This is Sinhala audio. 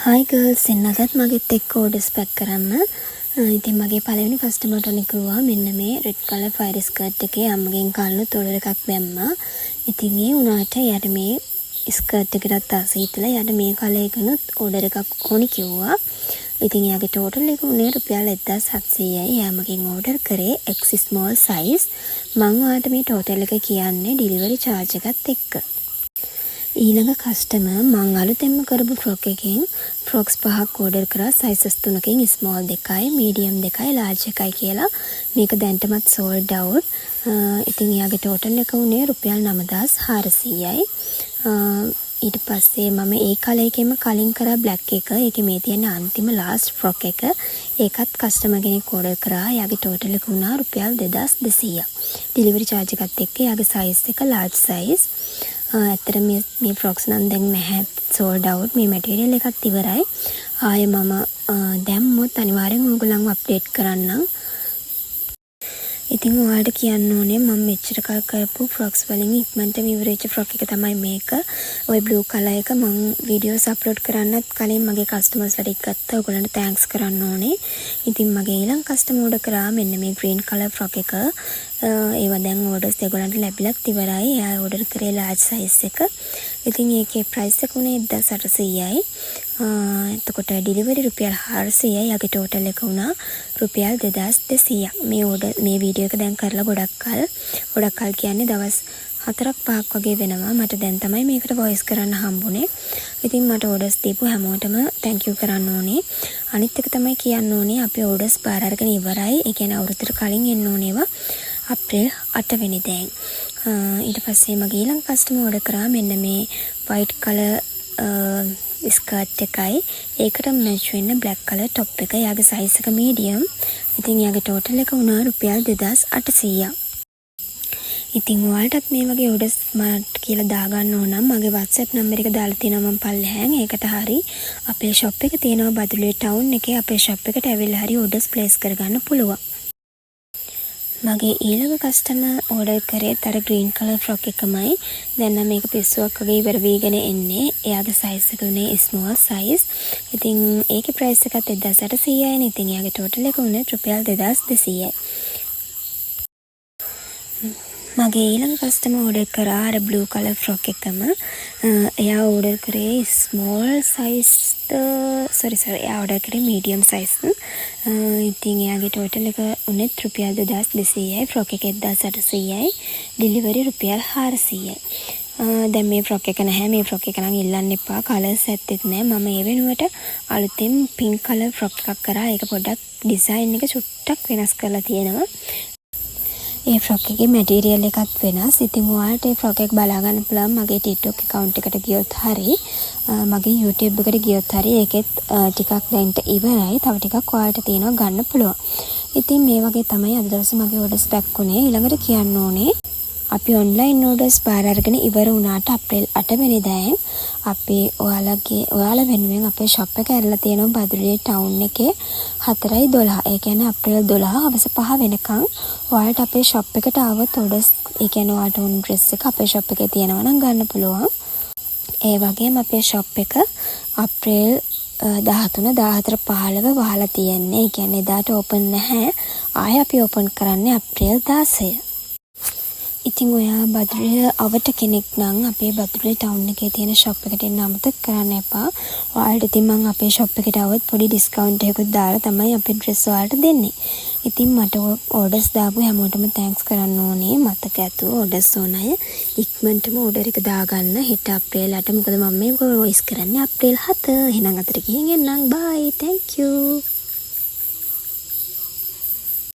Hi girls, එන්නගත් මගෙත් එක්ක orders pack කරන්න. ඉතින් මගේ පළවෙනි customer කෙනෙක් කිව්වා මෙන්න මේ red color fire skirt එකේ අම්මගෙන් කල්නුත් order එකක් දැම්මා. ඉතින් ඒ උනාට යට මේ skirt එකටත් ආසයි හිතලා යට මේ color එකනුත් order එකක් ඕනි කිව්වා. ඉතින් එයාගේ total එක උනේ රුපියල් 1700යි. එයා මගෙන් order කරේ X small size. මම ඔයාලට මේ total එක කියන්නේ delivery charge එකත් එක්ක. ඊළඟ කස්ටමර් මං අලුතෙන්ම කරපු ෆ්‍රොක් එකෙන් ෆ්‍රොක්ස් 5ක් ඕඩර් කරා sizes 3කින් small 2යි medium 2යි large 1යි කියලා. මේක දැන්ටමත් sold out. ඉතින් එයාගේ total එක උනේ රුපියල් 9400යි. ඊට පස්සේ මම ඒ කලර් එකෙම කලින් කරා black එක. ඒකේ මේ තියෙන අන්තිම last frock එක. ඒකත් කස්ටමර් කෙනෙක් ඕඩර් කරා. එයාගේ total එක වුණා රුපියල් 2200ක්. delivery charge එකත් එක්ක එයාගේ size එක large size. ඇත්තට මේ ෆ්‍රොක්ස් නම් දැන් නැහැ sold out. මේ මැටීරියල් එකත් ඉවරයි. ආයේ මම දැම්මොත් අනිවාර්යෙන් ඕගොල්ලන්ව අප්ඩේට් කරන්නම්. ඉතින් ඔයාලට කියන්න ඕනේ මම මෙච්චර කල් කරපු ෆ්‍රොක්ස් වලින් ඉක්මනටම ඉවරෙච්ච ෆ්‍රොක් එක තමයි මේක. ওই බ්ලූ කලර් එක මම වීඩියෝස් අප්ලෝඩ් කරන්නත් කලින් මගේ කස්ටමර්ස්ලාට එක්කත් ඔයගොල්ලන්ට තෑන්ක්ස් කරන්න ඕනේ. ඉතින් මගේ ඊළඟ කස්ටමර් ඕඩර් කරා මෙන්න මේ green color frock එක. ඒවා දැන් orders ඒගොල්ලන්ට ලැබිලත් ඉවරයි. එයා order කරේ large size එක. ඉතින් ඒකේ price එක උනේ 1800යි. එතකොට delivery රුපියල් 400යි. යාගේ total එක වුණා රුපියල් 2200ක්. මේ order මේ වීඩියෝ එක දැන් කරලා ගොඩක් කල් කියන්නේ දවස් 4-5ක් වගේ වෙනවා. මට දැන් තමයි මේකට voice කරන්න හම්බුනේ. ඉතින් මට orders දීපු හැමෝටම thank you කරන්න ඕනේ. අනිත් එක තමයි කියන්න ඕනේ අපි orders බාර අරගෙන ඉවරයි. ඒ කියන්නේ අවුරුද්දට කලින් එන්න ඕනේවා. අප්‍රේල් 8 වෙනිදා. ඊට පස්සේ මගේ ඊළඟ කස්ටමර් ඕඩර් කරා මෙන්න මේ white color ස්කර්ට් එකයි ඒකට මැච් වෙන්න black color top එක. යාගේ size එක medium. ඉතින් යාගේ total එක වුණා රුපියල් 2800ක්. ඉතින් ඔයාලටත් මේ වගේ orders මට කියලා දාගන්න ඕන නම් මගේ WhatsApp number එක දාලා තියෙනවා මම පල්ලෙහාන්. ඒකට හරි අපේ shop එක තියෙනවා බදුල්ලේ town එකේ. අපේ shop එකට ඇවිල්ලා හරි orders place කරගන්න පුළුවන්. මගේ ඊළඟ කස්ටමර් ඕඩර් කරේ අර green color frock එකමයි. දැන් නම් මේක පිස්සුවක් වගේ ඉවර වීගෙන එන්නේ. එයාගේ size එක උනේ small size. ඉතින් ඒකේ price එකත් 1800යි. ඉතින් එයාගේ total එක උනේ රුපියල් 2200යි. මගේ ඊළඟ කස්ටමර් ඕඩර් කරා අර blue color frock එකම. එයා ඕඩර් කරේ small size එයා ඕඩර් කරේ medium size. ඉතින් එයාගේ total එක උනේ රුපියල් 2200යි. frock එක 1800යි. delivery රුපියල් 400යි. දැන් මේ frock එක නැහැ. මේ frock එක නම් ඉල්ලන්න එපා. colors ඇත්තෙත් නැහැ. මම ඒ වෙනුවට අලුතෙන් pink color frock එකක් කරා. ඒක පොඩ්ඩක් design එක චුට්ටක් වෙනස් කරලා තියෙනවා. ඒ ෆ්‍රොක් එකේ මැටීරියල් එකත් වෙනස්. ඉතින් ඔයාලට ඒ ෆ්‍රොක් එක බලා ගන්න පුළුවන් මගේ TikTok account එකට ගියොත් හරි මගේ YouTube එකට ගියොත් හරි ඒකෙත් ටිකක් දැන්ට ඉවරයි. තව ටිකක් ඔයාලට තියෙනවා ගන්න පුළුවන්. ඉතින් මේ වගේ තමයි අද දවසේ මගේ orders pack උනේ. ඊළඟට කියන්න ඕනේ අපි online orders බාර අරගෙන ඉවර වුණාට අප්‍රේල් 8 වෙනිදායෙන් අපි ඔයාලා වෙනුවෙන් අපේ shop එක ඇරලා තියෙනවා බදුල්ලේ town එකේ 4:12. ඒ කියන්නේ අප්‍රේල් 12 හවස 5 වෙනකන් ඔයාලට අපේ shop එකට ආවොත් orders ඒ කියන්නේ ඔයාලට ඕන dress එක අපේ shop එකේ තියෙනවා නම් ගන්න පුළුවන්. ඒ වගේම අපේ shop එක අප්‍රේල් 13 14 15 වහලා තියෙන්නේ. ඒ කියන්නේ එදාට open නැහැ. ආයෙ අපි open කරන්නේ අප්‍රේල් 16. ඉතින් ඔයා බදුල්ලේ අවට කෙනෙක් නම් අපේ බදුල්ලේ town එකේ තියෙන shop එකට එන්න අමතක කරන්න එපා. ඔයාලට ඉතින් මම අපේ shop එකට આવොත් පොඩි discount එකකුත් දාලා තමයි අපේ dress ඔයාලට දෙන්නේ. ඉතින් මට orders දාපු හැමෝටම thanks කරන්න ඕනේ. මතක ඇතුව orders ඕන අය ඉක්මනටම order එක දාගන්න. හෙට අප්‍රේල් 8 මොකද මම මේක voice කරන්නේ අප්‍රේල් 7. එහෙනම් අතට ගිහින් එන්නම්. bye. thank you.